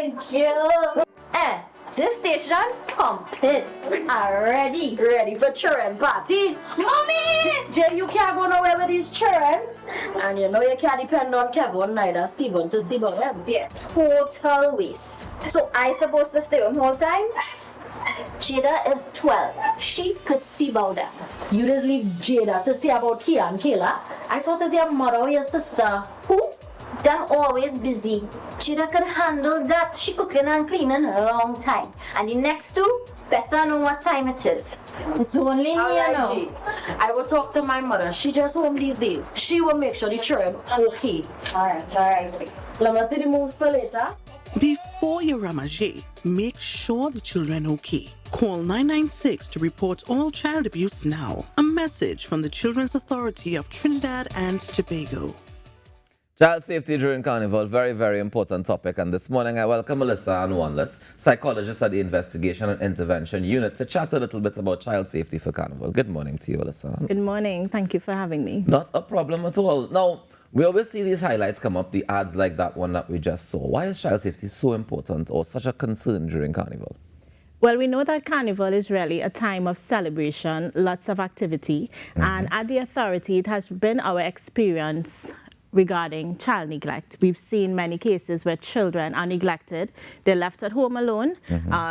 Thank you. This station complete. Already. Ready for children party? Mommy! Jay, you can't go nowhere with these children. And you know you can't depend on Kevin neither Steven to see about them. Yes. Total waste. So I supposed to stay home whole time? Jada is 12. She could see about that. You just leave Jada to see about Kia and Kayla. I thought it's your mother or your sister. Who? Them always busy. Jada could handle that. She cooking and cleaning a long time. And the next two, better know what time it is. It's only me, you know. G. I will talk to my mother. She just home these days. She will make sure the children okay. Alright. Let me see the moves for later. Before you ramage, make sure the children okay. Call 996 to report all child abuse now. A message from the Children's Authority of Trinidad and Tobago. Child safety during Carnival, very, very important topic. And this morning I welcome Alyssa-Ann Wanliss, psychologist at the Investigation and Intervention Unit, to chat a little bit about child safety for Carnival. Good morning to you, Alyssa-Ann. Good morning. Thank you for having me. Not a problem at all. Now, we always see these highlights come up, the ads like that one that we just saw. Why is child safety so important or such a concern during Carnival? Well, we know that Carnival is really a time of celebration, lots of activity. And at the authority, it has been our experience regarding child neglect. We've seen many cases where children are neglected. They're left at home alone.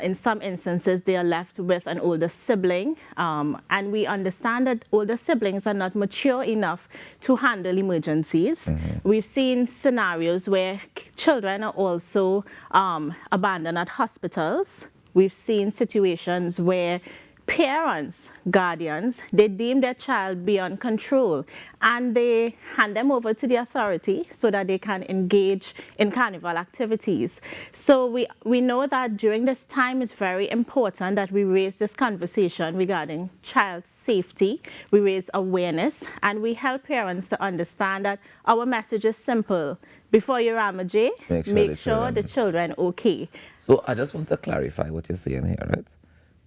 In some instances, they are left with an older sibling. And we understand that older siblings are not mature enough to handle emergencies. We've seen scenarios where children are also abandoned at hospitals. We've seen situations where parents, guardians, they deem their child beyond control and they hand them over to the authority so that they can engage in carnival activities. So we know that during this time it's very important that we raise this conversation regarding child safety, we raise awareness, and we help parents to understand that our message is simple. Before you ramage, make sure the children okay. So I just want to clarify what you're saying here, right?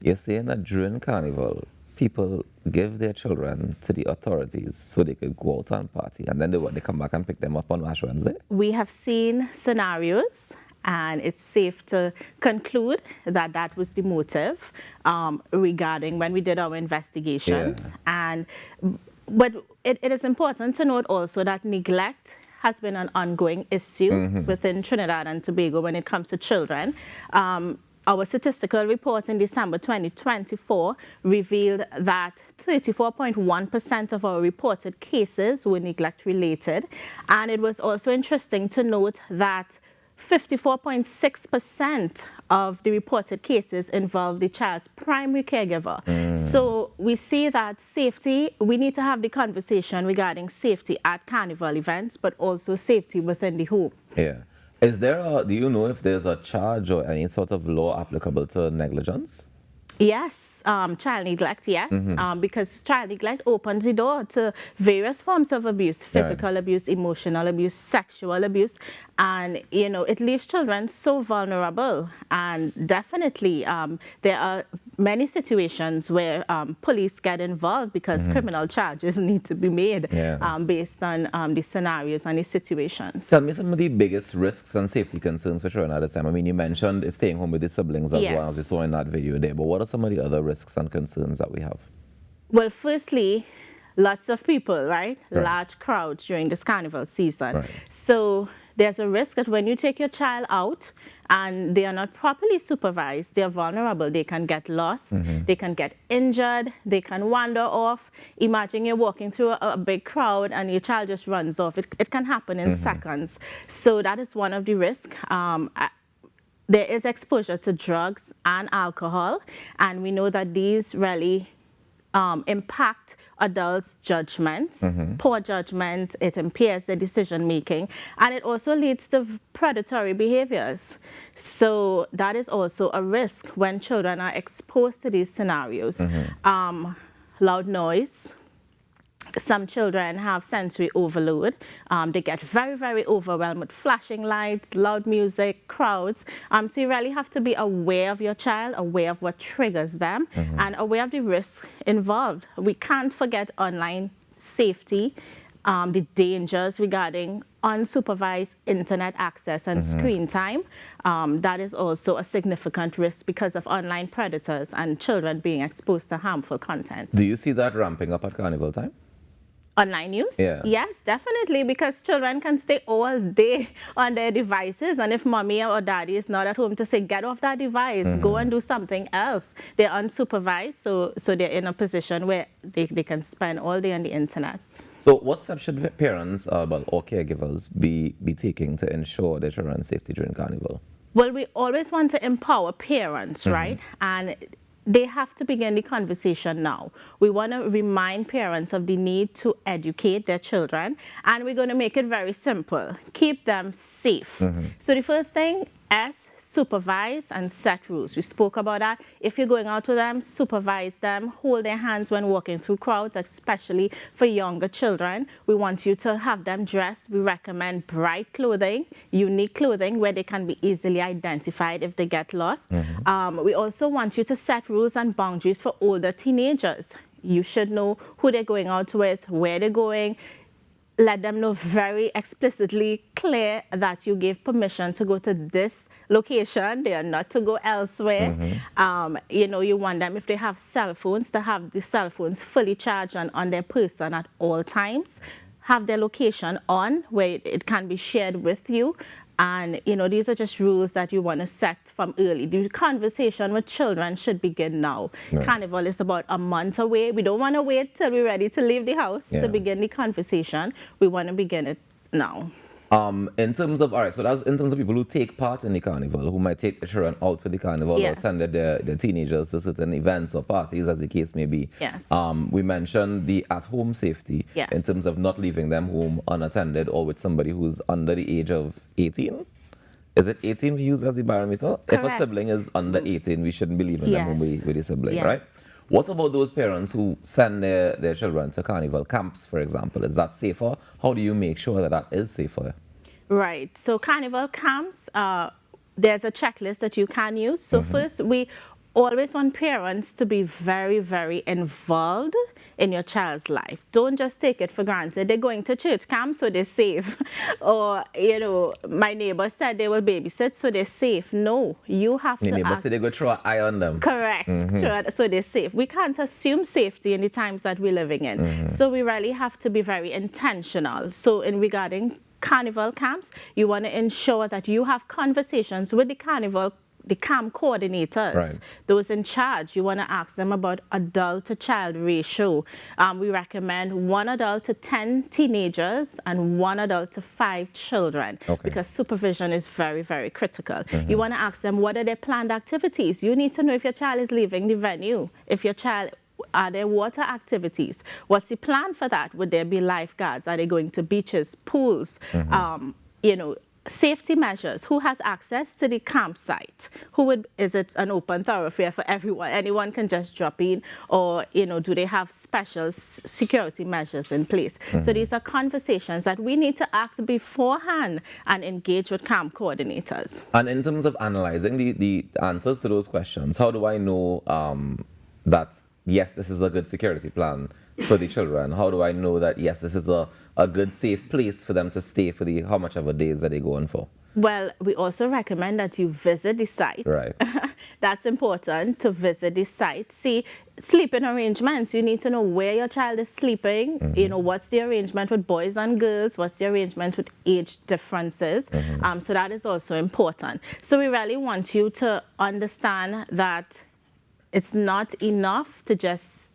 You're saying that during Carnival, people give their children to the authorities so they could go out and party, and then they come back and pick them up on Ash Wednesday? We have seen scenarios, and it's safe to conclude that that was the motive regarding when we did our investigations. But it is important to note also that neglect has been an ongoing issue within Trinidad and Tobago when it comes to children. Our statistical report in December 2024 revealed that 34.1% of our reported cases were neglect-related. And it was also interesting to note that 54.6% of the reported cases involved the child's primary caregiver. So we see that safety, we need to have the conversation regarding safety at carnival events, but also safety within the home. Yeah. Is there do you know if there's a charge or any sort of law applicable to negligence? Yes, child neglect, yes, because child neglect opens the door to various forms of abuse, physical abuse, emotional abuse, sexual abuse, and, you know, it leaves children so vulnerable. And definitely there are many situations where police get involved because criminal charges need to be made based on the scenarios and the situations. Tell me some of the biggest risks and safety concerns for children at this time. I mean, you mentioned staying home with the siblings as well, as we saw in that video there, but what are some of the other risks and concerns that we have? Well, firstly, lots of people, right? Large crowds during this carnival season. So there's a risk that when you take your child out and they are not properly supervised, they are vulnerable. They can get lost, they can get injured, they can wander off. Imagine you're walking through a big crowd and your child just runs off. It can happen in seconds. So that is one of the risks. There is exposure to drugs and alcohol, and we know that these really impact adults' judgments, poor judgment, it impairs their decision making, and it also leads to predatory behaviors. So that is also a risk when children are exposed to these scenarios. Loud noise. Some children have sensory overload. They get very, very overwhelmed with flashing lights, loud music, crowds. So you really have to be aware of your child, aware of what triggers them, and aware of the risks involved. We can't forget online safety the dangers regarding unsupervised internet access and screen time. That is also a significant risk because of online predators and children being exposed to harmful content. Do you see that ramping up at Carnival time? Online use? Yeah. Yes, definitely, because children can stay all day on their devices, and if mommy or daddy is not at home to say, get off that device, go and do something else, they're unsupervised, so they're in a position where they can spend all day on the internet. So what steps should parents or caregivers be taking to ensure their children's safety during Carnival? Well, we always want to empower parents, right? And they have to begin the conversation now. We want to remind parents of the need to educate their children, and we're going to make it very simple. Keep them safe. So the first thing, supervise and set rules. We spoke about that. If you're going out with them, supervise them, hold their hands when walking through crowds, especially for younger children. We want you to have them dressed. We recommend bright clothing, unique clothing where they can be easily identified if they get lost. We also want you to set rules and boundaries for older teenagers. You should know who they're going out with, where they're going. Let them know very explicitly clear that you gave permission to go to this location. They are not to go elsewhere. You know, you want them, if they have cell phones, to have the cell phones fully charged and on their person at all times. Have their location on where it can be shared with you. And, you know, these are just rules that you want to set from early. The conversation with children should begin now. Right. Carnival is about a month away. We don't want to wait till we're ready to leave the house to begin the conversation. We want to begin it now. In terms of, all right, so that's in terms of people who take part in the Carnival, who might take the children out for the Carnival or send their teenagers to certain events or parties, as the case may be. Yes. We mentioned the at-home safety in terms of not leaving them home unattended or with somebody who's under the age of 18. Is it 18 we use as the barometer? Correct. If a sibling is under 18, we shouldn't be leaving them home with a sibling, right? What about those parents who send their children to Carnival camps, for example? Is that safer? How do you make sure that is safer? Right. So Carnival camps, there's a checklist that you can use. So first, we always want parents to be very, very involved in your child's life. Don't just take it for granted. They're going to church camp, so they're safe. Or, you know, my neighbor said they will babysit, so they're safe. No, you have to. Your neighbor said they go throw an eye on them. Correct. So they're safe. We can't assume safety in the times that we're living in. So we really have to be very intentional. So in regarding Carnival camps, you want to ensure that you have conversations with the camp coordinators, those in charge. You want to ask them about adult to child ratio. We recommend 1 adult to 10 teenagers and 1 adult to 5 children because supervision is very, very critical. You want to ask them, what are their planned activities? You need to know if your child is leaving the venue, if your child, are there water activities? What's the plan for that? Would there be lifeguards? Are they going to beaches, pools? You know, safety measures. Who has access to the campsite? Is it an open thoroughfare for everyone? Anyone can just drop in, or, you know, do they have special security measures in place? So these are conversations that we need to ask beforehand and engage with camp coordinators. And in terms of analyzing the answers to those questions, how do I know that yes, this is a good security plan for the children? How do I know that, yes, this is a good, safe place for them to stay for the how much of a days that they're going for? Well, we also recommend that you visit the site. Right. That's important, to visit the site. See, sleeping arrangements. You need to know where your child is sleeping. You know, what's the arrangement with boys and girls? What's the arrangement with age differences? So that is also important. So we really want you to understand that it's not enough to just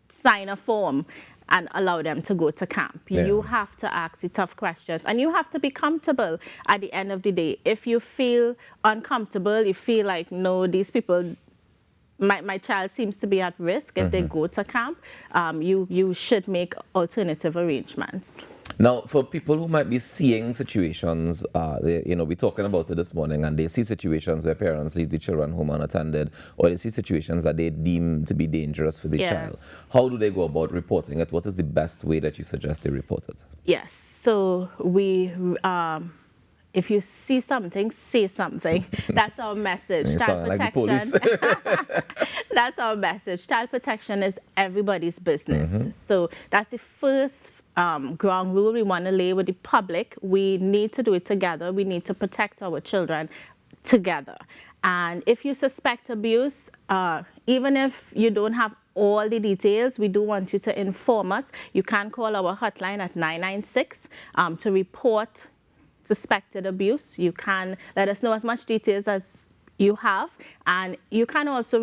sign a form and allow them to go to camp. You have to ask the tough questions, and you have to be comfortable at the end of the day. If you feel uncomfortable, you feel like, no, these people, my child seems to be at risk if they go to camp, you should make alternative arrangements. Now, for people who might be seeing situations, we're talking about it this morning, and they see situations where parents leave the children home unattended, or they see situations that they deem to be dangerous for the child. How do they go about reporting it? What is the best way that you suggest they report it? Yes, so we if you see something, say something. That's our message. You Child sound like the protection. That's our message. Child protection is everybody's business. So that's the first ground rule we want to lay with the public. We need to do it together. We need to protect our children together. And if you suspect abuse, even if you don't have all the details, we do want you to inform us. You can call our hotline at 996 to report suspected abuse. You can let us know as much details as you have, and you can also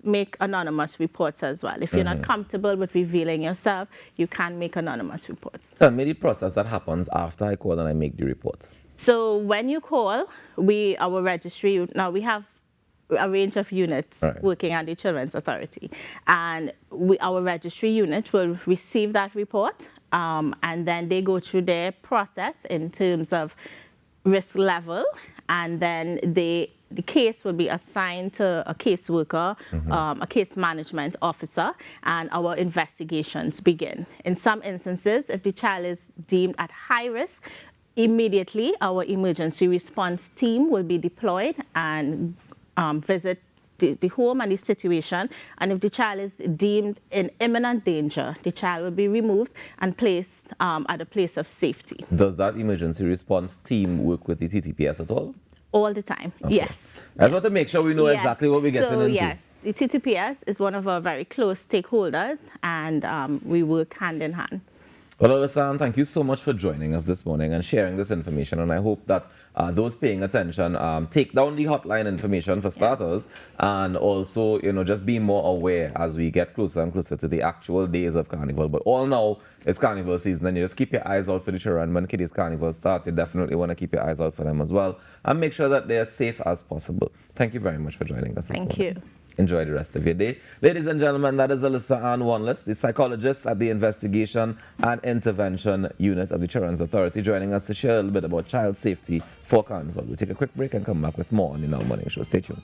make anonymous reports as well. If you're not comfortable with revealing yourself, you can make anonymous reports. Tell me the process that happens after I call and I make the report. So when you call, our registry, now we have a range of units working at the Children's Authority, and our registry unit will receive that report, and then they go through their process in terms of risk level, and then the case will be assigned to a caseworker, a case management officer, and our investigations begin. In some instances, if the child is deemed at high risk, immediately our emergency response team will be deployed and visit the home and the situation. And if the child is deemed in imminent danger, the child will be removed and placed at a place of safety. Does that emergency response team work with the TTPS at all? All the time, yes. I just want to make sure we know exactly what we're getting into. Yes, the TTPS is one of our very close stakeholders, and we work hand in hand. Well, Alyssa-Ann, thank you so much for joining us this morning and sharing this information. And I hope that those paying attention take down the hotline information for starters, and also, just be more aware as we get closer and closer to the actual days of Carnival. But all now, it's Carnival season, and you just keep your eyes out for the children. When Kiddies Carnival starts, you definitely want to keep your eyes out for them as well, and make sure that they're as safe as possible. Thank you very much for joining us this morning. Thank you. Enjoy the rest of your day. Ladies and gentlemen, that is Alyssa-Ann Wanliss, the psychologist at the Investigation and Intervention Unit of the Children's Authority, joining us to share a little bit about child safety for Carnival. We'll take a quick break and come back with more on the Now Morning Show. Stay tuned.